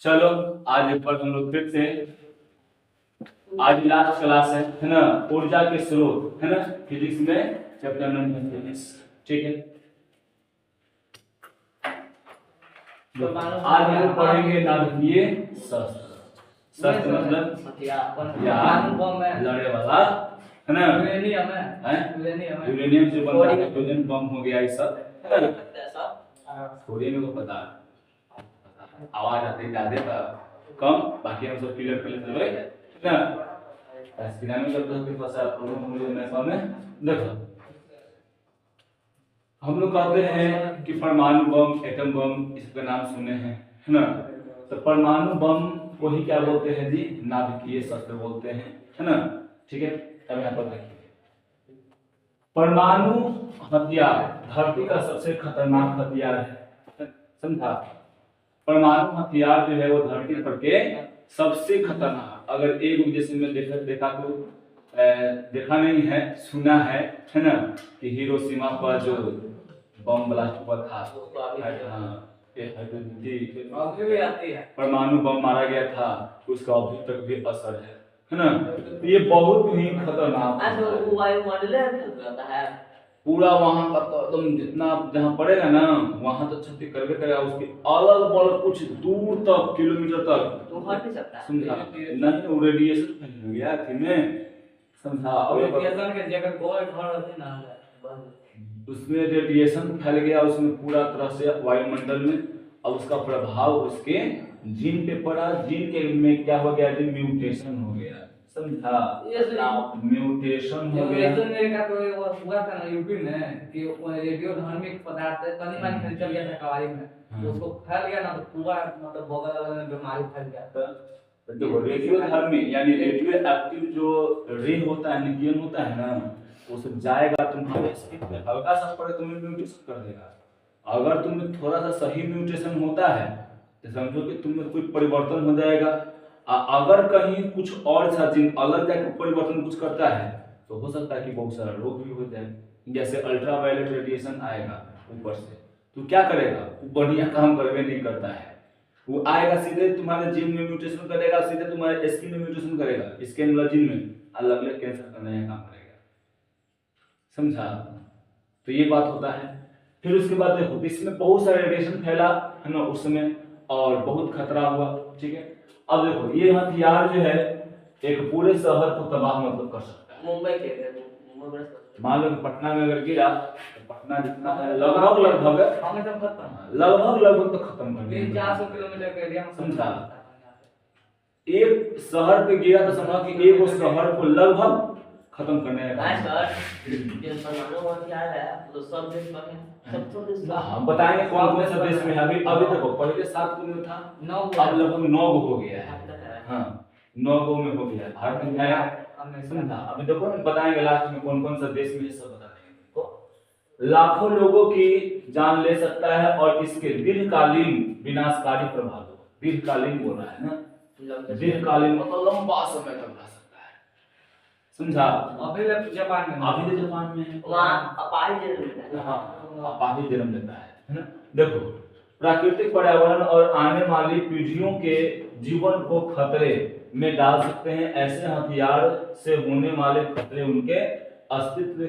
चलो आज पर हम लोग फिर से आज लास्ट क्लास है ना। ऊर्जा के स्रोत है ना, फिजिक्स में चैप्टर नंबर 23। ठीक है, आज हम लोग पढ़ेंगे नाभिकीय शस्त्र। शस्त्र मतलब हथियार, लड़े वाला है ना। यूरेनियम से बनता है, यूरेनियम बम हो गया, ये सब है ना। थोड़ी मेरे को पता है, आवाज आती ज्यादा कम, बाकी हम सब क्लियर कर लेते हैं ना। स्क्रीन में जब तक बस आप लोगों को मैं सामने देखो, हम लोग कहते हैं कि परमाणु बम, एटम बम, इसका नाम सुने हैं है ना। तो परमाणु बम को ही क्या बोलते हैं जी, नाभिकीय शस्त्र बोलते हैं है ना। ठीक है, अब यहाँ पर देखिए, परमाणु हथियार धरती का सबसे खतरनाक हथियार है, समझा। परमाणु हथियार जो है वो धरती पर के सबसे खतरनाक, अगर एक जैसे में देखा तो देखा नहीं है, सुना है ना, कि हिरोशिमा पर जो बम ब्लास्ट हुआ था, परमाणु बम मारा गया था, उसका अभी तक भी असर है ना। तो ये बहुत ही खतरनाक है। पूरा वहां का तो एकदम जितना जहां पड़ेगा ना, वहां तो क्षति करबे करेगा, उसके अलग बगल कुछ दूर तक, किलोमीटर तक तो हट नहीं सकता, समझा नहीं। वो रेडिएशन फैल गया थी में, समझा। और रेडिएशन के जगह गोल घर रहते ना, उसमें रेडिएशन फैल गया, उसमें पूरा तरह से वायुमंडल में, अब उसका प्रभाव उसके जीन पे पड़ा, जीन के में क्या हो गया जी, म्यूटेशन हो गया, समझा। म्यूटेशन हो गया। का तो हुआ था ना यूपी में कि रेडियो धार्मिक पदार्थ तनी मानी खाली चल गया था कवारी में, तो उसको फैल गया ना, तो पूरा मतलब बगल में बीमारी फैल गया। तो देखो रेडियो धार्मिक यानी रेडियो एक्टिव जो रे होता है, नियन होता है ना, वो सब जाएगा तुम्हारे स्किन पे, हल्का सा पड़े तुम्हें म्यूटेशन कर देगा। अगर तुम्हें थोड़ा सा सही म्यूटेशन होता है तो समझो कि तुम्हें कोई परिवर्तन हो जाएगा। अगर कहीं कुछ और सा जीन अलग जाकर परिवर्तन कुछ करता है तो हो सकता है कि बहुत सारा रोग भी हो जाए। जैसे अल्ट्रावायलेट रेडिएशन आएगा ऊपर से, तो क्या करेगा, वो बढ़िया काम करवे नहीं करता है, वो आएगा सीधे तुम्हारे जीन में म्यूटेशन करेगा, सीधे तुम्हारे स्किन में म्यूटेशन करेगा, स्किन वाला जीन में अलग अलग कैंसर का नया काम करेगा, समझा। तो ये बात होता है। फिर उसके बाद देखो, इसमें बहुत सारा रेडिएशन फैला है ना उस समय, और बहुत खतरा हुआ। ठीक है, अब देखो ये हथियार जो है एक पूरे शहर को तबाह मतलब कर सकता है। मुंबई के मान लो पटना में अगर गिरा तो पटना जितना है लगभग तो खत्म कर देगा, 400 किलोमीटर का एरिया, समझा। एक शहर पे गिरा तो समझा कि एक उस शहर को लगभग खत्म करने का हम बताएंगे कौन कौन सा देश में है। अभी अभी देखो, पहले 7 में था, अब लगभग 9 हो गया है। हाँ, 9 में हो गया, भारत में आया, समझा। अभी देखो बताएंगे लास्ट में कौन कौन सा देश में, सब बता देंगे। लाखों लोगों की जान ले सकता है और इसके दीर्घकालीन विनाशकारी प्रभाव, दीर्घकालीन बोल रहा है ना, दीर्घकालीन मतलब लंबा समय तक रह सकता है, समझा। अभी जापान में है, वहां अपाहिज जन्म लेता है ना। देखो प्राकृतिक पर्यावरण और आने वाली पीढ़ियों के जीवन को खतरे में डाल सकते हैं। ऐसे हथियार से होने वाले खतरे उनके अस्तित्व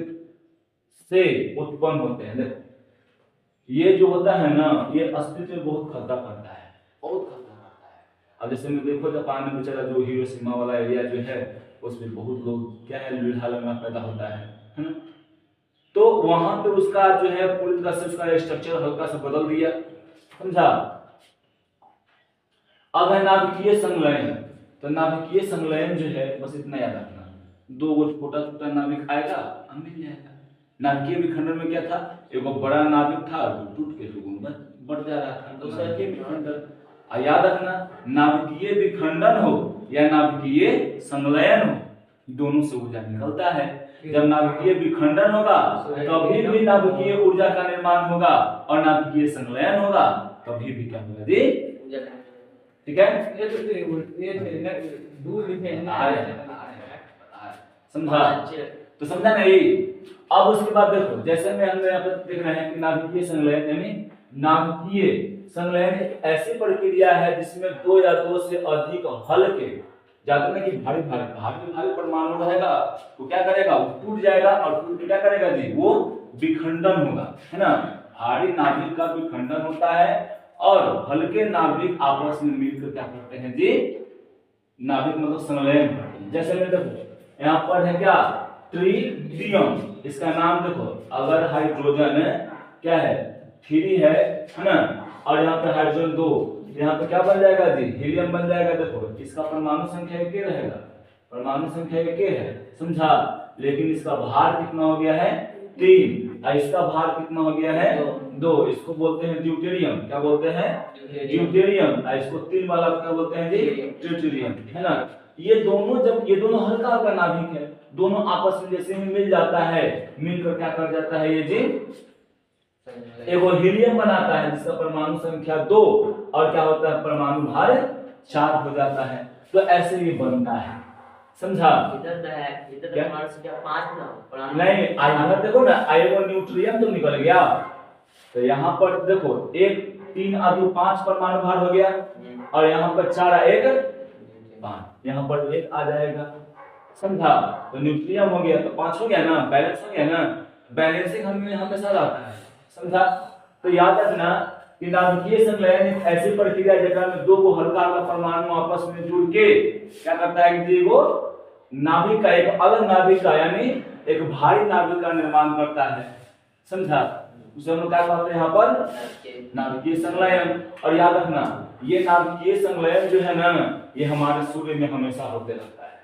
से उत्पन्न होते हैं। देखो ये जो होता है ना, ये अस्तित्व में बहुत खतरा करता है, बहुत खतरा करता है। अब जैसे में देखो जापान में बेचारा जो हिरोशिमा वाला एरिया जो है, उसमें बहुत लोग क्या है, लूल्हा लगना पैदा होता है ना। तो वहां पे उसका जो है पूरी तरह से उसका स्ट्रक्चर हल्का सा बदल दिया, समझा। अब है नाभिकीय संलयन। तो नाभिकीय संलयन जो है, बस इतना याद रखना, 2 छोटा छोटा नाभिक आएगा, मिल जाएगा। नाभिकीय विखंडन में क्या था, एक बड़ा नाभिक था जो टूट के लोगों में बढ़ जा रहा था, तो नाभिकीय विखंडन। याद रखना, नाभिकीय विखंडन हो या नाभिकीय संलयन हो, दोनों से ऊर्जा निकलता है। जब नाभिकीय विखंडन होगा तभी भी नाभिकीय ऊर्जा का निर्माण होगा, और नाभिकीय संलयन होगा तभी भी क्या होगा जी, ठीक है। समझा, तो समझा नहीं। अब उसके बाद देखो, जैसे में हम यहाँ पर देख रहे हैं कि नाभिकीय संलयन यानी नाभिकीय संलयन एक ऐसी प्रक्रिया है जिसमें दो या दो से अधिक हल्के, ज्यादा नहीं कि भारी भारी भारी भारी परमाणु रहेगा तो क्या करेगा, वो टूट जाएगा और टूट के क्या करेगा जी, वो विखंडन होगा, है ना। भारी नाभिक का विखंडन होता है और हल्के नाभिक आपस में मिलकर क्या करते हैं जी, नाभिक मतलब संलयन। जैसे मैं देखो यहाँ पर है क्या, ट्रिटियम, इसका नाम देखो, अगर हाइड्रोजन क्या है 3 है ना, और यहाँ पे हाइड्रोजन 2, यहाँ पे क्या बन जाएगा जी, हीलियम बन जाएगा। देखो इसका परमाणु संख्या 1 रहेगा, परमाणु संख्या 1 है, समझा। लेकिन इसका भार कितना हो गया है 3, और इसका भार कितना हो गया है 2। इसको बोलते हैं ड्यूटेरियम, क्या बोलते हैं ड्यूटेरियम, और इसको 3 वाला क्या बोलते हैं जी, ट्रिटियम, है ना। ये दोनों जब ये दोनों हल्का हल्का नाभिक है, दोनों आपस में जैसे ही मिल जाता है, मिलकर क्या कर जाता है ये जी, एगो हीलियम बनाता है जिसका परमाणु संख्या 2 और क्या होता है, परमाणु भार 4 हो जाता है। तो ऐसे ही बनता है, समझा। इधर तो है, इधर तो परमाणु संख्या 5 ना, परमाणु नहीं, इधर देखो ना, आयोगो न्यूट्रियम तो निकल गया, तो यहाँ पर देखो 1 3 आदि 5 परमाणु भार हो गया, और यहाँ पर 4 1 5, यहाँ पर 1 आ जाएगा, समझा। तो न्यूट्रियम हो गया तो 5 हो गया ना, बैलेंस हो गया ना, बैलेंसिंग हमें हमेशा आता है, समझा। तो याद रखना कि नाभिकीय संलयन एक ऐसी प्रक्रिया है जहाँ में 2 को हल्का हल्का परमाणु आपस में जुड़ के क्या करता है कि वो नाभिक का, एक अलग नाभिक का यानी एक भारी नाभिक का निर्माण करता है, समझा। उसे हम लोग क्या कहते हैं यहाँ पर, नाभिकीय संलयन। और याद रखना ये नाभिकीय संलयन जो है ना, ये हमारे सूर्य में हमेशा होते रहता है,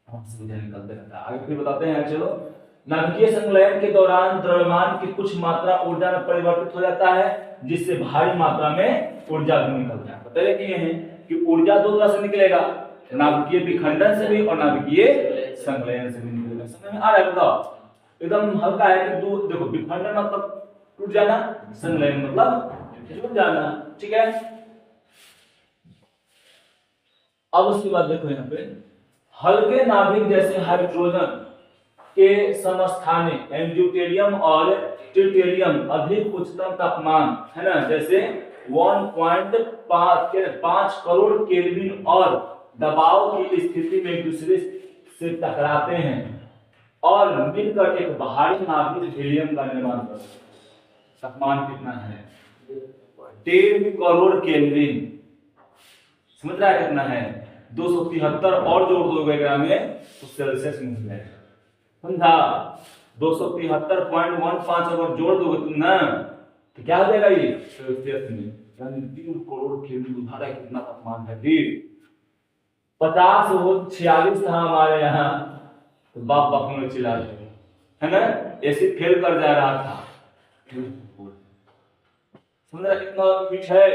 हम समझे निकलते रहता है। आगे फिर बताते हैं, चलो। नाभिकीय संलयन के दौरान द्रव्यमान की कुछ मात्रा ऊर्जा में परिवर्तित हो जाता है, जिससे भारी मात्रा में ऊर्जा भी निकलता है। पता है ये है कि ऊर्जा 2 तरह से निकलेगा, नाभिकीय विखंडन से भी और नाभिकीय संलयन से भी निकलेगा। समझ में आ रहा है, बताओ। एकदम हल्का है कि देखो विखंडन मतलब टूट जाना, संलयन मतलब जुड़ जाना, ठीक है। अब उसके बाद देखो यहाँ पे हल्के नाभिक जैसे हाइड्रोजन के समस्थानिक ड्यूटेरियम और ट्रिटियम अधिक उच्चतम तापमान, है ना, जैसे 1.5 करोड़ केल्विन और दबाव की स्थिति में एक दूसरे से टकराते हैं और मिलकर एक भारी नाभिक हीलियम का निर्माण करते हैं। तापमान कितना है 1.5 करोड़ केल्विन, समझ रहा है कितना है, 273 और जोड़ दोगे में तो सेल्सियस में हो जाएगा, समझा। 273.15 अगर जोड़ दोगे तुम ना तो क्या हो जाएगा ये सेल्सियस में, यानी 3 करोड़ केल्विन। बुझा कितना तापमान है फिर। 50 वो 46 था हमारे यहाँ, तो बाप बाप में चिल्ला रहे है ना, ऐसे फेल कर जा रहा था, समझ रहा कितना मीठ है।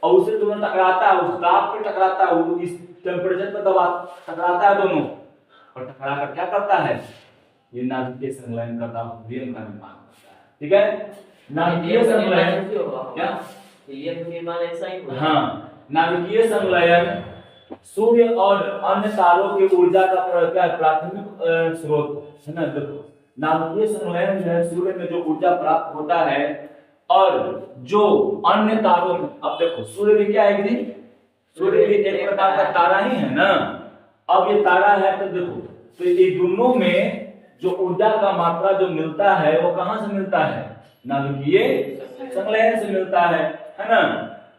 और उसे दोनों टकराता है, उस ताप पे टकराता है, वो इस टेम्परेचर पे दबा टकराता है दोनों, और टकरा कर क्या करता है, ये नाभिकीय संलयन करता है, हीलियम का निर्माण करता है, ठीक है। नाभिकीय संलयन क्या, हीलियम का निर्माण ऐसा ही हुआ। हाँ, नाभिकीय संलयन सूर्य और अन्य तारों की ऊर्जा का प्राथमिक स्रोत है ना। देखो नाभिकीय संलयन जो है सूर्य में जो ऊर्जा प्राप्त होता है और जो अन्य तारों में, अब देखो सूर्य भी क्या है कि सूर्य भी एक प्रकार का तारा ही है ना। अब ये तारा है तो देखो, तो ये दोनों में जो ऊर्जा का मात्रा जो मिलता है वो कहां से मिलता है, नाभिकीय संलयन से मिलता है ना।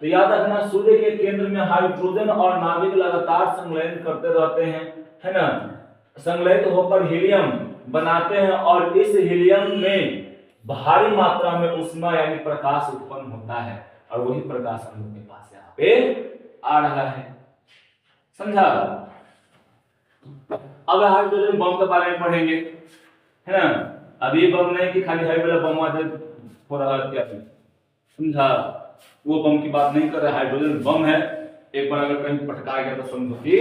तो याद रखना सूर्य के केंद्र में हाइड्रोजन और नाभिक लगातार संलयन करते रहते हैं, है ना। संलयित होकर हीलियम बनाते हैं और इस हीलियम में भारी मात्रा में ऊष्मा यानी प्रकाश उत्पन्न होता है, और वही प्रकाश हम लोग के पास यहाँ पे आ रहा है, समझा। अब हाइड्रोजन बम के बारे में पढ़ेंगे, है ना। अब ये बम नहीं कि खाली हाई वाला बम हो रहा है क्या, समझा। वो बम की बात नहीं कर रहे, हाइड्रोजन बम है, एक बार अगर कहीं पटका गया तो समझो कि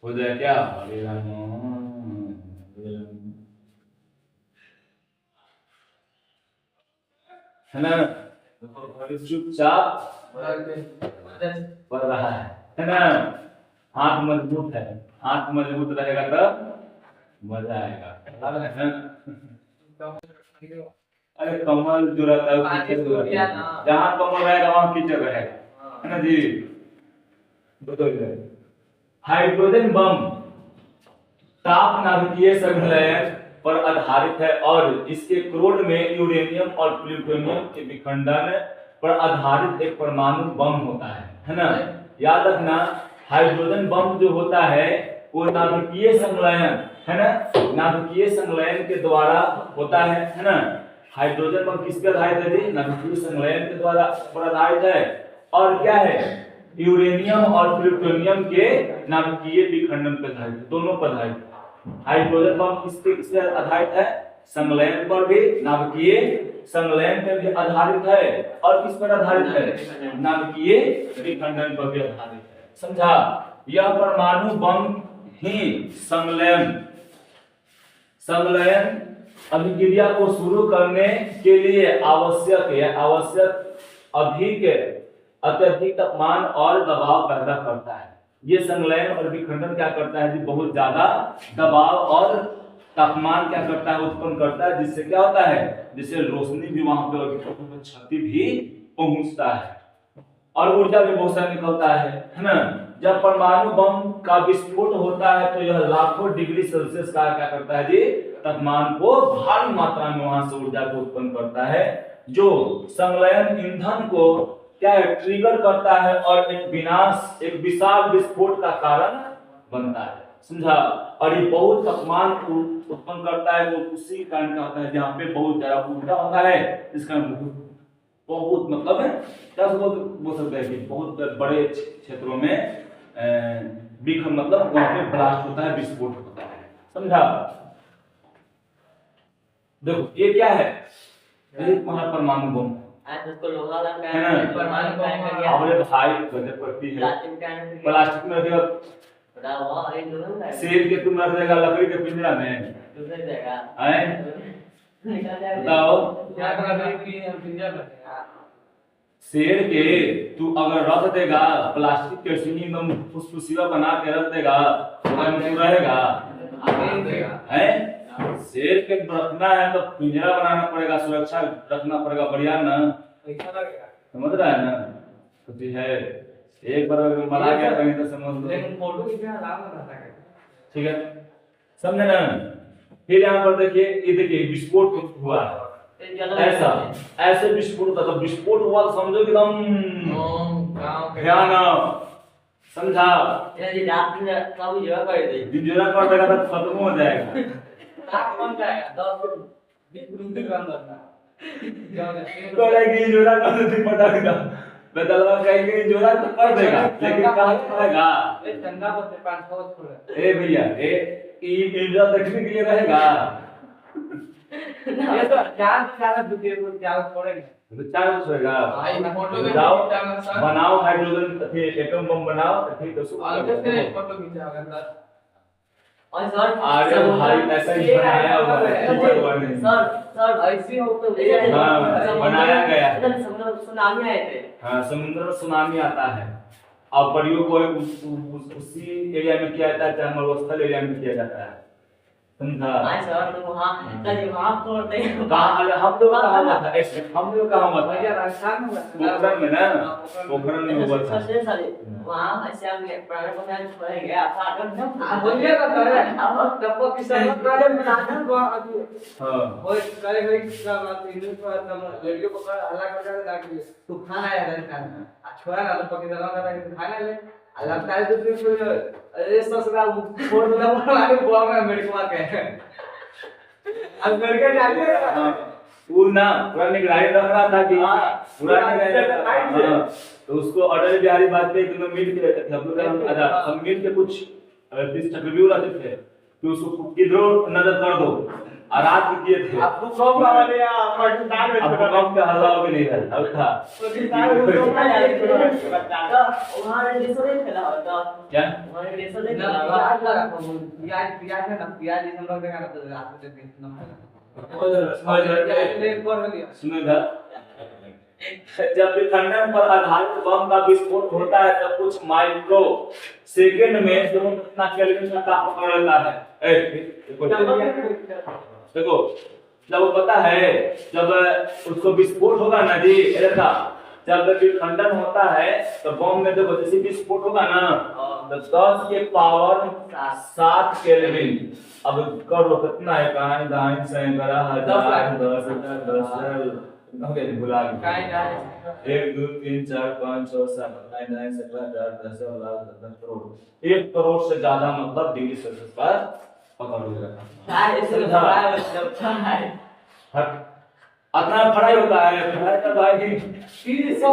हो जाए क्या, है ना। चुपचाप पढ़ रहा है ना। हाथ मजबूत है, हाथ मजबूत रहेगा तो मजा आएगा। अरे कमल जो रहता है वो कीचड़ जो रहता है, जहाँ कमल रहेगा वहाँ कीचड़ रहेगा, है ना जी। बताइए हाइड्रोजन बम ताप नाभिकीय संलयन पर आधारित है और इसके क्रोड में यूरेनियम और प्लूटोनियम के विखंडन पर आधारित एक परमाणु बम होता है ना। याद रखना हाइड्रोजन बम जो होता है वो नाभिकीय संलयन, है ना, नाभिकीय संलयन के द्वारा होता है ना। हाइड्रोजन बम किस पे आधारित है जी? नाभिकीय संलयन के द्वारा पर आधारित है। और क्या है? यूरेनियम और प्लूटोनियम के नाभिकीय विखंडन पर आधारित, दोनों पर आधारित। हाइड्रोजन बम किस पे आधारित है? संलयन पर भी, नाभिकीय संलयन पर भी आधारित है। और किस पर आधारित है? नाभिकीय विखंडन पर भी आधारित है। समझा? यह परमाणु बम ही संलयन अभिक्रिया को शुरू करने के लिए आवश्यक अत्यधिक तापमान और दबाव पैदा करता है। ये संलयन और विखंडन क्या करता है जी? बहुत ज्यादा दबाव और तापमान क्या करता है? उत्पन्न करता है, जिससे क्या होता है? जिससे रोशनी भी वहां पे क्षति भी पहुंचता है और ऊर्जा भी बहुत सारा निकलता है ना। जब परमाणु बम का विस्फोट होता है तो यह लाखों डिग्री सेल्सियस का क्या करता है जी? तापमान को भारी मात्रा में वहां से ऊर्जा को उत्पन्न करता है, जो संलयन ईंधन को क्या है? ट्रिगर करता है और एक विशाल विस्फोट का कारण बनता है। समझा? और ये बहुत तापमान उत्पन्न करता है, वो उसी कारण का होता है जहाँ पे बहुत ज्यादा ऊर्जा होता है, इसका बहुत मतलब है क्या बोल सकते हैं कि बहुत बड़े क्षेत्रों में मतलब वहां पे ब्लास्ट होता है, विस्फोट होता है। समझा? देखो ये क्या है? ये परमाणु बम है ना। हमारे भाई गजब करती है, प्लास्टिक में रखेगा, सेब के तुम रख देगा लकड़ी के पिंजरा में, बताओ शेर के तू अगर रख देगा प्लास्टिक के सीनी में फुसफुसिया बना के रख देगा तो रहेगा है। शेर के रखना है तो पिंजरा बनाना पड़ेगा, सुरक्षा रखना पड़ेगा, बढ़िया ना, समझ रहा है ना। तो है एक बार अगर मरा गया कहीं तो समझ लो, फोटो ठीक है, समझे ना। फिर यहाँ पर देखिए, ये देखिए विस्फोट हुआ ऐसे विस्फोट होता, तो विस्फोट हुआ तो समझो एकदम भयानक। समझा? दिन कर देगा तो खत्म हो जाएगा। जोड़ा कर देती पटाखेगा, बदलवा कहीं जोड़ा तो कर देगा, लेकिन कहाँ पड़ेगा? ए भैया इंडिया देखने के लिए रहेगा, ये तो चार होगा। जाओ बनाओ हाइड्रोजन एटम बम बनाओ, ठीक है, फोटो खींचा। और सर अरे भाई ऐसा ही बनाया हुआ है सर ऐसे हो तो बनाया गया। सुनामी आए थे, हाँ समुद्र में सुनामी आता है और प्रयोग को उसी एरिया में किया जाता है, चाहे मरुस्थल एरिया में किया जाता है। समझा? सर तो वहाँ तोड़ते हैं कहाँ? हम लोग कहाँ मत है, हम लोग कहाँ मत है राजस्थान पोखरण में ना, पोखरण में हुआ था वहाँ ऐसे हम प्राण को मैंने छोड़ गया था। बोलिए ना करे अब तब किसान वाले बनाना को हां वो करे किसान बात इंग्लिश पर तब रेडियो पर हल्ला कर के ताकि तूफान आया था, छोड़ा ना तो पकी दला का खाना ले लगता है तो अरे ससुरा फोड़ दिया वाले बुआ में अमेरिका के अमेरिका जाके वो ना पूरा निगरानी रख रहा था कि पूरा निगरानी, तो उसको अटल बिहारी वाजपेयी के लोग मिल के हम लोग हम मिल के कुछ रिव्यू लाते थे कि उसको किधर नजर कर दो, और रात में किए थे आपको कब वाले पाकिस्तान में छोटा कम का हल्ला भी नहीं है अब था वहां डिसोले खेला होता क्या वहां डिसोले प्याज है ना, प्याज इस हम लोग देखा तो रात में सुनो जब विखंडन पर आधारित बम का विस्फोट होता है तब कुछ माइक्रो सेकंड में दोनों कितना केल्विन का ताप पकड़ लेता है। देखो जब वो पता है जब उसको विस्फोट होगा ना जी, ऐसा जब विखंडन होता है तो बम में जब जैसे विस्फोट होगा ना तो 10 के पावर 7 केल्विन। अब करो कितना है, कहां दाइन से करा 1000 10 हो गया भुला गया। 1 2 3 4 5 6 7 8 9 10 11 12 13 14 करोड़, 1 करोड़ से ज्यादा मतलब डिग्री सेल्सियस पर पकड़ होगा। अपना पढ़ाई होता है, पढ़ाई का भाई 100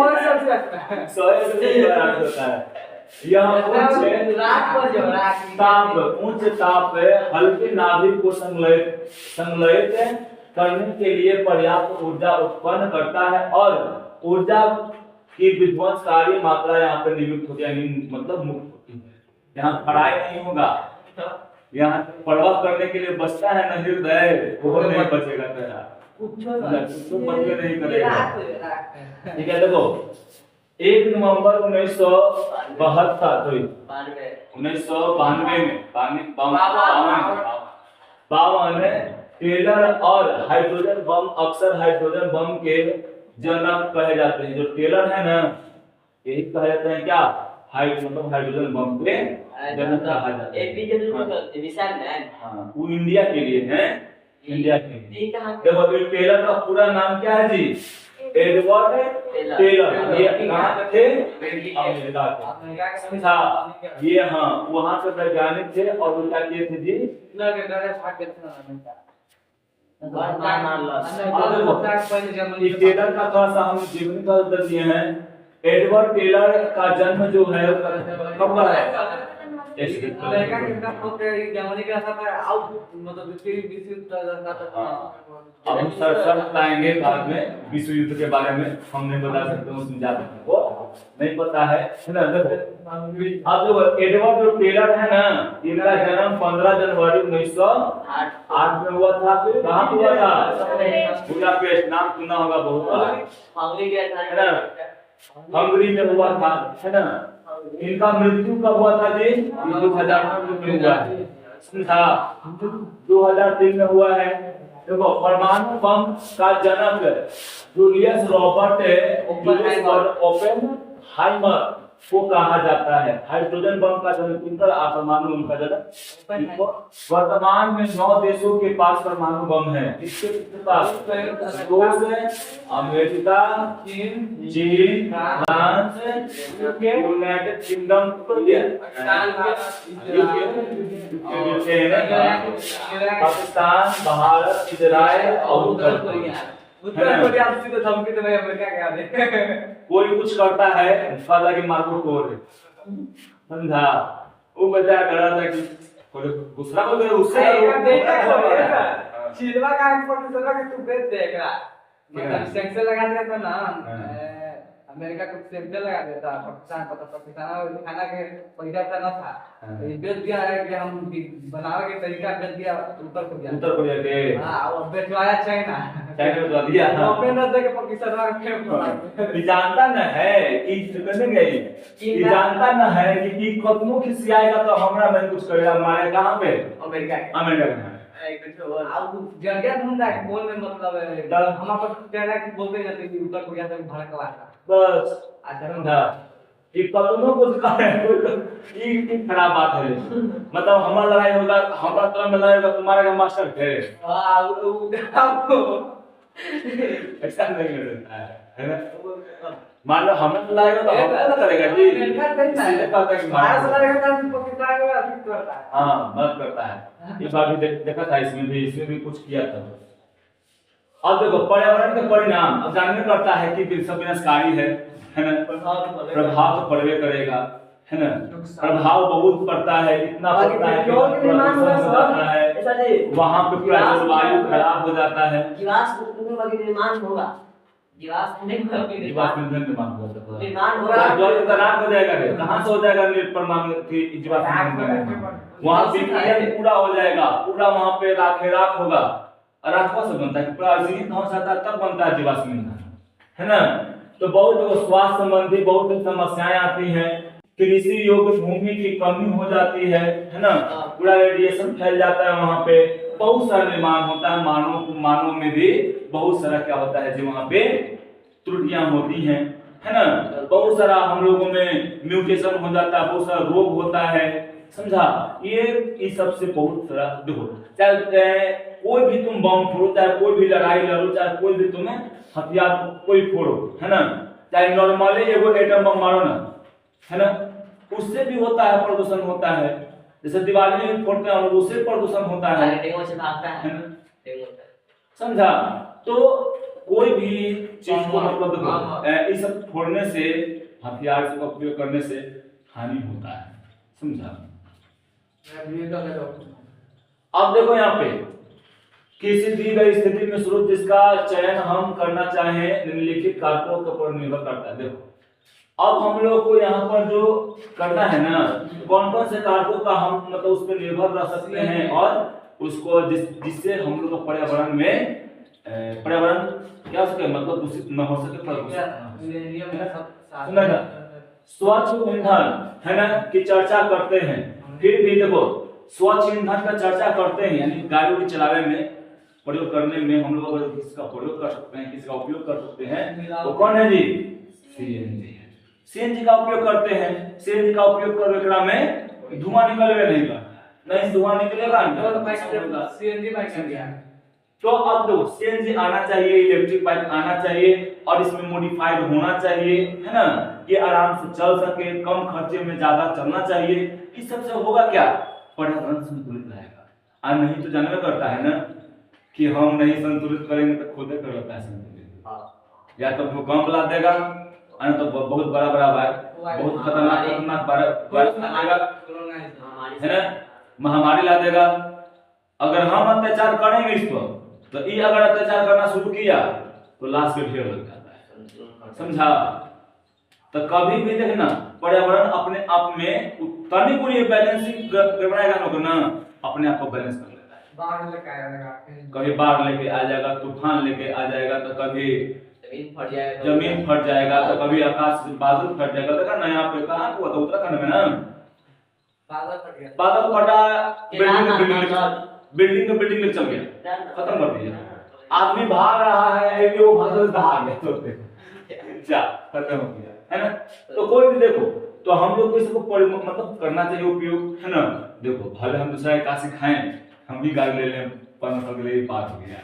होता है। यह उच्च ताप हल्के नाभिक को संलयित करने के लिए पर्याप्त ऊर्जा उत्पन्न करता है और ऊर्जा की विध्वंसकारी मात्रा यहाँ पे नियुक्त होती है, मतलब मुक्त होती है। यहाँ पढ़ाई नहीं होगा, यहाँ परवाह करने के लिए बचता है न हृदय, वो नहीं बचेगा तेरा, नहीं करेगा। ठीक है, देखो 1 नवंबर 1972 में टेलर और हाइड्रोजन बम, अक्सर हाइड्रोजन बम के जनक कहे जाते हैं। जो टेलर है ना, यही कहे जाते हैं क्या, हाइड्रोजन बम के जनक कहा जाता है। हाँ, वो इंडिया के लिए है, इंडिया के लिए। देखो टेलर का पूरा नाम क्या है जी, एडवर्ड टेलर। ये कहाँ के थे, अमेरिका के था ये। हाँ, वहाँ के वैज्ञानिक थे और वो क्या किए थे जी, टेलर का थोड़ा सा हम जीवनी का उत्तर दिए हैं। एडवर्ड टेलर का जन्म जो है कब हुआ है, अब सर बताएंगे बाद में, विश्व युद्ध के बारे में हम नहीं बता सकते, उसमें ज्यादा को नहीं पता है ना। अब जो एडवर्ड टेलर है ना, इनका जन्म 15 जनवरी 1908 में हुआ था। कहाँ हुआ था, बुडापेस्ट, नाम सुना होगा बहुत, हंगरी में हुआ था, है ना। इनका मृत्यु कब हुआ था जी, 2003 में हुआ है, समझा, 2003 में हुआ है। देखो परमाणु बम का जनक जूलियस रॉबर्ट ओपेनहाइमर को कहा जाता है। हाइड्रोजन बम का जनक किनका, परमाणु बम का जनक। वर्तमान में 9 देशों के पास परमाणु बम है। इसके पास रूस, अमेरिका, चीन, France, United kingdom, Pakistan, Bharat, Israel और उत्तर कोरिया। तो धमकी तो अमेरिका के आगे कोई कुछ करता है फादा के मार्को तोड़, समझा। वो बता कर रहा था कि दूसरा को दे, उससे चिलवा का प्रोफेसर का तू बेच देगा, मतलब सेक्शन लगा दिया था ना, अमेरिका को सेक्शन लगा देता, पाकिस्तान खाना के पैसा था ना था, ये बेच दिया है कि हम बनावे के तरीका बेच दिया उत्तर कोरिया के। हां, और बेचवाया चाइना में दिया, ओपन न दे के पाकिस्तान में जानता न है कि करने गई, ये जानता न है कि कतनो खिसियाएगा तो हमरा में कुछ करेगा, मारे कहां पे, अमेरिका में। अब जगह ढूंढा है कौन में, मतलब हम पर कहना कि बोलते जाते कि उत्तर कोरिया से भड़कवा था, बस समझा। ये कतनो कुछ करे, ये खराब बात है। मतलब हमारा लड़ाई होगा, हमारा तरफ में लड़ाई होगा, तुम्हारे का मास्टर थे, ऐसा नहीं होता है ना। मान लो हमें लड़ाएगा तो हम क्या करेगा जी, सीधे बात है कि हमारा लड़ाएगा तो पाकिस्तान को अधिक करता है, हां मत करता है। ये बात भी देखा था, इसमें भी कुछ किया था। अब देखो पर्यावरण के परिणाम, अब जानने करता है कि सब विनाशकारी है ना, प्रभाव तो पड़वे करेगा, है ना। प्रभाव बहुत पड़ता है, इतना पड़ता है कि प्रदूषण हो जाता है, वहां पे पूरा जलवायु खराब हो जाता है। जीवाश्म निर्माण होगा, जीवाश्म निर्माण होगा, जल खराब हो जाएगा। कहां से हो जाएगा परमाणु की जीवाश्म, वहां विकिरण पूरा हो जाएगा, पूरा वहां पे राख होगा। राख से बनता है, पूरा जीवित हो जाता है तब बनता है जीवाश्म ईंधन, है ना। तो बहुत स्वास्थ्य संबंधी बहुत समस्याएं आती हैं, कृषि योग्य भूमि की कमी हो जाती है ना, पूरा रेडिएशन फैल जाता है वहां पे, बहुत सारा निर्माण होता है, मानव में भी बहुत सारा क्या होता है जी वहाँ पे त्रुटियां होती हैं, है ना। बहुत सारा हम लोगों में म्यूटेशन हो जाता है, बहुत सारा रोग होता है, समझा। ये इस सब से बहुत सारा देखो, चाहे कोई भी तुम बम फोड़ो, चाहे कोई भी लड़ाई लड़ो, चाहे कोई भी तुम्हें हथियार कोई फोड़ो, है ना, चाहे नॉर्मली एगो एटम बम मारो ना, है ना, उससे भी होता है प्रदूषण होता है। जैसे दिवाली में फोड़ते हैं उससे प्रदूषण होता है ना, समझा। तो कोई भी चीज को मतलब इस सब फोड़ने से, हथियार का उपयोग करने से हानि होता है, समझा। अब देखो यहाँ पे किसी दी गई स्थिति में स्रोत जिसका चयन हम करना चाहें निम्नलिखित कारकों के ऊपर निर्भर करता है। देखो अब हम लोग को यहाँ पर जो करना है ना, कौन कौन से कारकों का हम मतलब उस पर निर्भर रह सकते हैं और उसको जिससे हम लोग का पर्यावरण में पर्यावरण क्या हो सके, मतलब दूषित न हो सके, स्वच्छ ईंधन है ना की चर्चा करते हैं। फिर भी देखो स्वच्छ ईंधन का चर्चा करते हैं, यानी गाड़ी उड़ी चलाने में प्रयोग करने में हम लोग अगर किसका प्रयोग कर सकते हैं, किसका उपयोग कर सकते हैं, वो कौन है जी, सीएनजी। सीएनजी का उपयोग करते हैं। सीएनजी का उपयोग कर एकरा में धुआं निकलवे नहीं धुआं निकलेगा सीएनजी बाइक चल गया। तो अब देखो सीएनजी आना चाहिए, इलेक्ट्रिक बाइक आना चाहिए और इसमें मॉडिफाइड होना चाहिए, है ना, ये आराम से चल सके, कम खर्चे में ज्यादा चलना चाहिए। इस सब से होगा क्या, पर्यावरण संतुलित रहेगा। और नहीं तो जानवे करता है ना कि हम नहीं संतुलित करेंगे तो खुद कर लेता है संतुलित, या तो भूकंप ला देगा, तो बहुत बड़ा बहुत खतरनाक बारिश ला देगा, है ना, महामारी ला देगा। अगर हम अत्याचार करेंगे इस पर, तो ये अगर अत्याचार करना शुरू किया तो लाश के ढेर लग जाता है, समझा। तो कभी भी देखना पर्यावरण अपने आप में तनी कोई बैलेंसिंग गड़बड़ाएगा ना, अपने आप को बैलेंस कर लेता है। बाढ़ लेके आ जाएगा, कभी बाढ़ लेके आ जाएगा, तूफान लेके आ जाएगा, तो कभी जमीन फट जाएगा, तो कभी आकाश से बादल फट जाएगा। देखा ना यहाँ पे कहाँ हुआ था, उत्तराखंड में ना बादल फटा, बिल्डिंग में चल गया, खत्म कर दिया। आदमी भाग रहा है, वो बादल दहा गया, तो खत्म हो गया, है ना। तो कोई भी देखो, तो हम लोग को इसको मतलब करना चाहिए उपयोग, है ना। देखो भले हम दूसरा का सिखाएं, हम भी गाड़ी ले लें, 500 के लिए पार हो गया,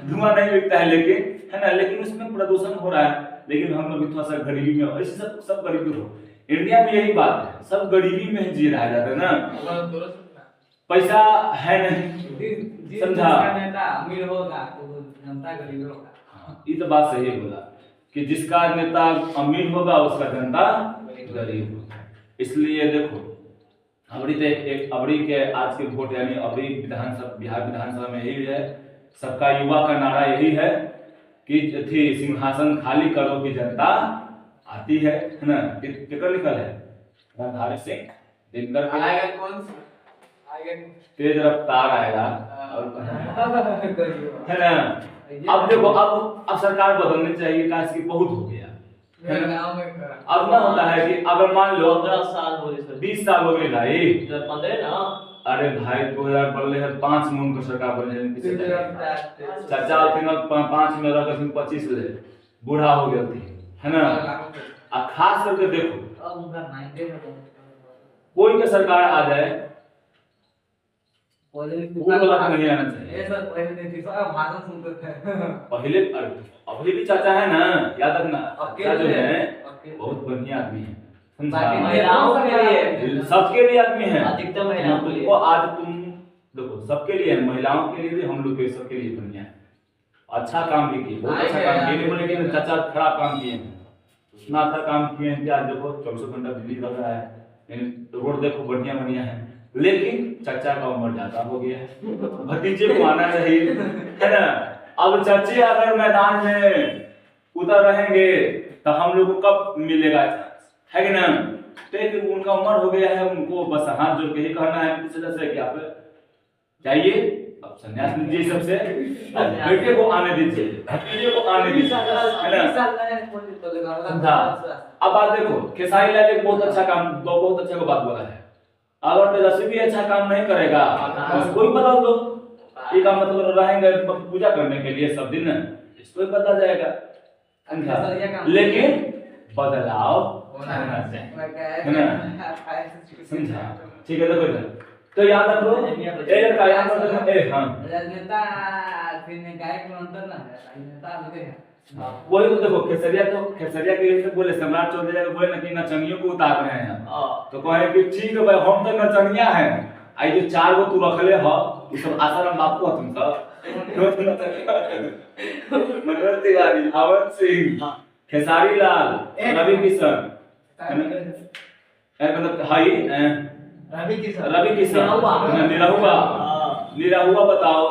धुआं नहीं बिकता है लेकिन, है ना, लेकिन उसमें प्रदूषण हो रहा है। लेकिन हम लोग थोड़ा सा गरीबी में, ऐसे सब गरीबी हो, इंडिया में यही बात है, सब गरीबी में जी रहा जाता है ना, पैसा है नहीं, समझा। अमीर होगा तो जनता गरीब होगा। ये तो बात सही है बोला कि जिसका नेता अमीर होगा उसका जनता गरीब होगा। इसलिए देखो अबरी के आज के वोट, यानी अबरी विधानसभा, बिहार विधानसभा में यही है, सबका युवा का नारा यही है कि थी सिंहासन खाली करो की जनता आती है ना। टिकट निकल है रणधारी सिंह दिनकर आएगा कौन सा, तेज रफ्तार आएगा, है ना। अब देखो अब सरकार बदलनी चाहिए, काश की बहुत हो गया। अब ना होता है कि अगर मान लो 15 साल हो गए, 20 साल हो गए भाई, 15 ना, अरे भाई 2000 बनले है, 5 में उनको सरकार बने चाचा थे ना, 5 में रह 25 ले बूढ़ा हो गया थी, है ना। और खास करके देखो कोई के सरकार आ जाए, वो वाला नहीं आना चाहिए। भाषण सुनते थे पहले, अभी भी चाचा है ना, याद रखना, चाचा जो है बहुत बढ़िया आदमी है, महिलाओं के लिए, सबके लिए आदमी है, अधिकतर महिलाओं के लिए। तो आज तुम देखो सबके लिए, महिलाओं के लिए भी, हम लोग के सबके लिए बढ़िया है, अच्छा काम भी किए, बहुत अच्छा काम किए, बोले कि चाचा खराब काम किए हैं, इतना अच्छा काम किए हैं कि आज देखो 24 घंटा बिजली लग रहा है, रोड देखो बढ़िया है। लेकिन चाचा का उम्र ज्यादा हो गया है, भतीजे को आना चाहिए, है ना। अब चाचे अगर मैदान में उतर रहेंगे तो हम लोग को कब मिलेगा चांस, है कि ना। तो उनका उम्र हो गया है, उनको बस हाथ जोड़ के ही कहना है कि आप चाहिए, अब संन्यास लीजिए सबसे, बेटे को आने दीजिए, भतीजे को आने दीजिए, है ना। अब बात देखो, खेसारी लाल एक बहुत अच्छा काम, बहुत अच्छा बात बोला है अगर तेजस्वी अच्छा काम नहीं करेगा तो उसको ही बदल दो। ये का मतलब रहेंगे पूजा करने के लिए सब दिन, इसको ही बदल जाएगा। लेकिन बदलाव होना चाहिए, है ना? समझा? ठीक है, देखो इधर तो याद रखो ए लड़का याद रखो ए हां राजनेता फिर गायक में अंतर ना है, राजनेता अलग है। वही तो देखो खेसरिया के लिए तो बोले सम्राट चौधरी को बोले ना कि नचनियों को उतार रहे हैं, तो कहे कि ठीक है भाई हम तो नचनिया हैं, आई जो 4 गो तू रखले ह उ सब आसाराम बाप को तुम सब मनोहर तिवारी, अवध सिंह, खेसारी लाल, रवि किशन, मतलब हाई रवि किशन निरहुआ बताओ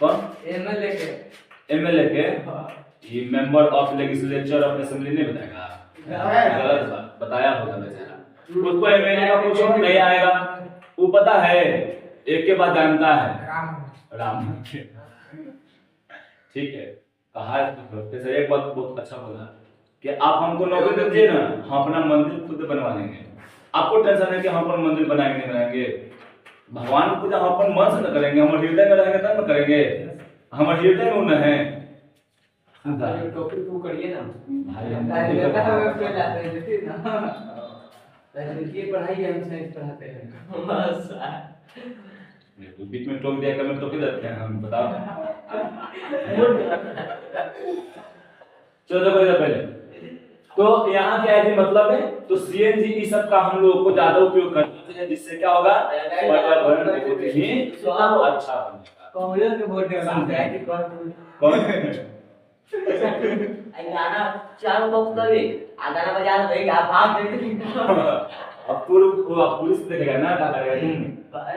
कौन एमएलए के ये member of legislature of assembly नहीं बताएगा, गलत बात बताया होगा बेचारा, उसको एमएलए का कुछ नहीं आएगा, वो पता है एक के बाद जानता है राम। ठीक है, कहा जैसे एक बात बहुत अच्छा बोला कि आप हमको नौकरी दीजिए ना, हम अपना मंदिर खुद बनवा लेंगे, आपको टेंशन है कि हम अपन मंदिर बनाएंगे नहीं बनाएंगे, भगवान की पूजा हम अपन मन से न करेंगे, हमारे हृदय में रहेंगे तब न करेंगे, हमारे हृदय में न है। टॉपिक को करिए ना भाई ये पढ़ाई हम साइंस पढ़ाते हैं, बीच में टोक दिया कर तो किधर थे हम बताओ। चलो देखो इधर पहले तो यहाँ क्या है जी मतलब है, तो सीएनजी इस सब का हम लोग को ज्यादा उपयोग करते हैं, जिससे क्या होगा पर्यावरण बहुत ही अच्छा बनेगा। कांग्रेस के वोट देना कौन गाना चारों बॉक्स लगे गाना बजा रहे आप भाग दे अब पुलिस देखेगा ना क्या करेगा।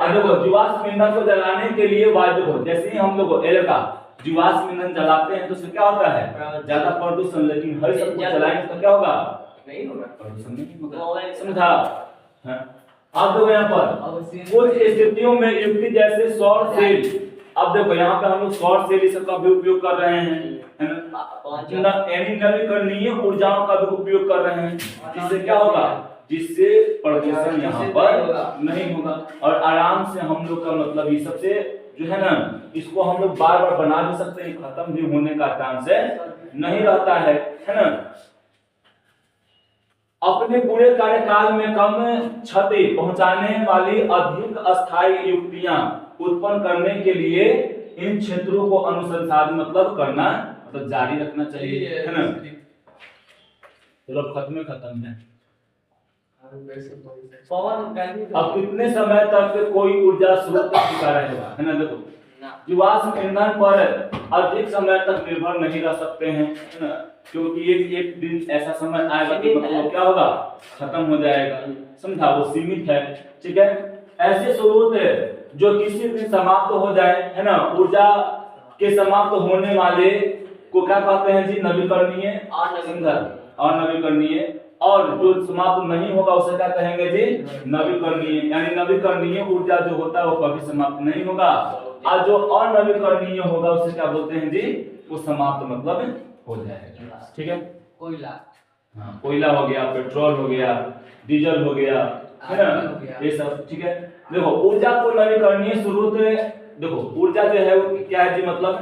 अब देखो जीवाश्म ईंधन को जलाने के लिए वायु को जैसे ही हम लोग एलका जीवाश्म ईंधन जलाते हैं तो उससे क्या होता है ज्यादा प्रदूषण, लेकिन हर सब जलाएंगे तो क्या होगा नहीं होगा प्रदूषण नहीं होगा, समझा? अब देखो यहाँ पर कुछ स्थितियों में युक्ति जैसे सौर सेल, अब देखो यहाँ पे हम लोग सौर सेल इस सब का भी उपयोग कर रहे हैं, है ना? यानी नवीकरणीय ऊर्जाओं का भी उपयोग कर रहे हैं, जिससे क्या होगा, जिससे प्रदूषण यहाँ पर नहीं होगा और आराम से हम लोग का मतलब ये सबसे जो है ना इसको हम लोग बार बार बना भी सकते हैं, खत्म भी होने का चांस नहीं रहता है ना? अपने पूरे कार्यकाल में कम क्षति पहुंचाने वाली अधिक अस्थायी युक्तियां उत्पन्न करने के लिए इन क्षेत्रों को अनुसंधान मतलब करना मतलब जारी रखना चाहिए, है ना? चलो खत्म है। अब कितने समय तक कोई ऊर्जा स्रोत टिका रहेगा, है ना? देखो जीवाश्म ईंधन पर अधिक समय तक निर्भर नहीं रह सकते हैं, है ना? क्योंकि एक दिन ऐसा समय आएगा कि मतलब क्या होगा, खत्म हो जाएगा, समझा? वो सीमित है, ठीक है? ऐसे स्रोत जो किसी दिन समाप्त हो जाए, है ना? ऊर्जा के समाप्त होने वाले को क्या कहते हैं जी? नवीकरणीय, और नवीकरणीय, और जो समाप्त नहीं होगा उसे क्या कहेंगे जी? नवीकरणीय। यानी नवीकरणीय ऊर्जा जो होता है वो कभी समाप्त नहीं होगा, और जो अनवीकरणीय होगा उसे क्या बोलते हैं जी? वो समाप्त मतलब हो जाएगा, ठीक है? कोयला, हाँ, कोयला हो गया, पेट्रोल हो गया, डीजल हो गया, है ना? ये सब, ठीक है? देखो ऊर्जा को नवीकरणीय स्रोत, देखो ऊर्जा जो है वो क्या है जी? मतलब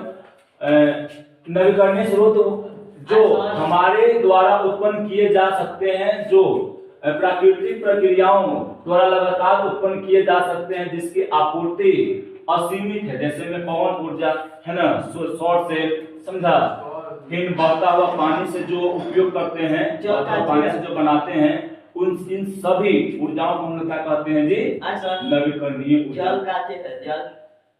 नवीकरणीय स्रोत जो हमारे द्वारा उत्पन्न किए जा सकते हैं, जो प्राकृतिक प्रक्रियाओं द्वारा लगातार उत्पन्न किए जा सकते हैं, जिसकी आपूर्ति असीमित है, जैसे में पवन ऊर्जा, है ना? सौर से, समझा? फिर बहता हुआ पानी से जो उपयोग करते हैं, बहता हुआ पानी से जो बनाते हैं, उन इन सभी ऊर्जाओं को हम लोग क्या कहते हैं जी? नवीकरणीय ऊर्जा।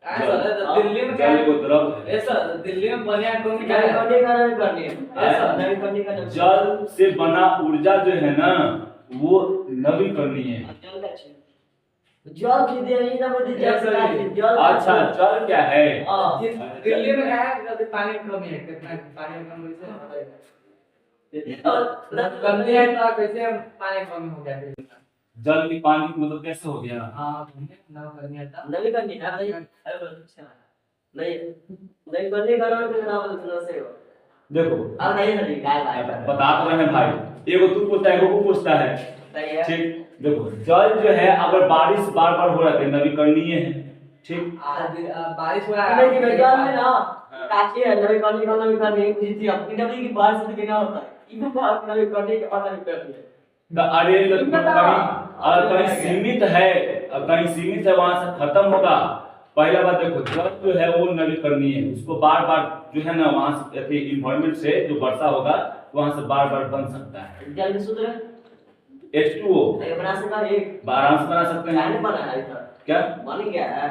दिल्ली में क्या द्रव ऐसा दिल्ली में बनिया कौन जल से बना ऊर्जा जो है ना वो नवीकरणीय है। अच्छा जल क्या है? दिल्ली में क्या है? पानी की कमी है, कितना पानी की कमी कमी है तो कैसे पानी कमी हो गया? जल की पानी मतलब कैसे हो गया? देखो अब नहीं सही गाय भाई बता तो रहे हैं भाई, एगो तू पूछता है एगो वो पूछता है, सही है। ठीक। देखो जल जो है अगर बारिश बार बार हो रहा है नवीकरणीय है, ठीक। बारिश हो रहा है लेकिन जल में ना काची है नवीकरणीय कुछ थी अपनी नवी की बारिश से क्या होता है इनको बात नवीकरणीय के पता नहीं करती है। अरे कहीं सीमित है, कहीं सीमित है वहां से खत्म होगा। पहला बात देखो जल जो है वो नवीकरणीय है, उसको बार बार जो है ना वहां से इन्वायरमेंट से जो वर्षा होगा वहां से बार बार बन सकता है। जल में सूत्र H2O ये बना सकता है एक आराम से बना सकते क्या नहीं हैं। बना है इधर क्या बन गया है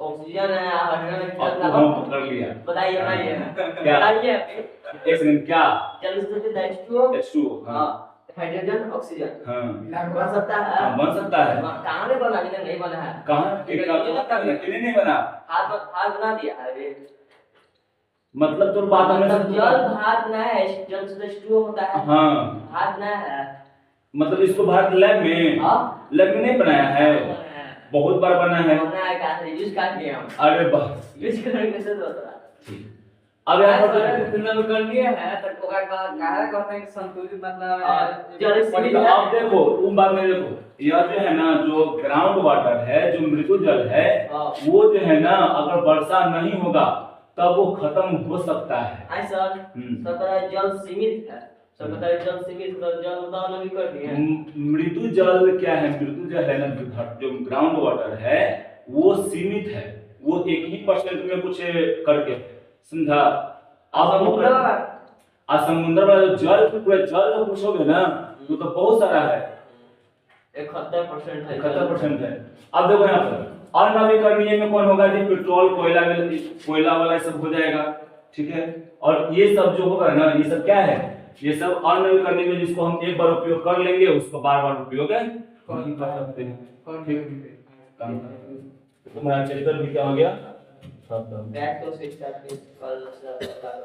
ऑक्सीजन है हाइड्रोजन अब है हम पकड़ लिया। बताइए बताइए क्या? बताइए एक सेकंड क्या जल में सूत्र H2O H2O हां हाइड्रोजन ऑक्सीजन हाँ बन सकता है। हाँ, बन सकता है। कहां में बना इधर नहीं बना है कहाँ अकेले नहीं बना, हाथ बना दिया अरे मतलब तो बात हमने मतलब जल भात ना है जल से H2O होता है हाँ भात ना है मतलब इसको भारत लैब में हाँ लैब में नहीं बनाया है, बहुत बार बना है। बना है का यूज कर दिया हम अरे बस यूज करने से तो होता अब यहाँ पर नवीकरणीय है तो ओकरा काहे कहते हैं कि संतुलित मतलब जल तो अब देखो उन बात में देखो यह जो है ना जो ग्राउंड वाटर है जो मृदु जल है वो जो है ना अगर वर्षा नहीं होगा तब वो खत्म हो सकता है। हां सर सब पता है जल सीमित है सब पता है जल सीमित तो जल दान भी कर दिए मृदु जल क्या है, मृदु जल है ना जो ग्राउंड वाटर है वो सीमित है, वो 1% में कुछ करके समझा। अब समुद्र वाला जो जल पूरा जल जो पूछोगे ना वो तो बहुत सारा है 71% है 71% है। अब देखो यहाँ पर अनवीकरणीय में कौन होगा जी, पेट्रोल कोयला वाला सब हो जाएगा, ठीक है। और ये सब जो होगा ना ये सब क्या है, ये सब अनवीकरणीय में जिसको हम एक बार उपयोग कर लेंगे उसको बार बार उपयोग नहीं कर सकते हैं, ठीक। तुम्हारा चैप्टर भी क्या हो गया, बैक तो स्विच करके कल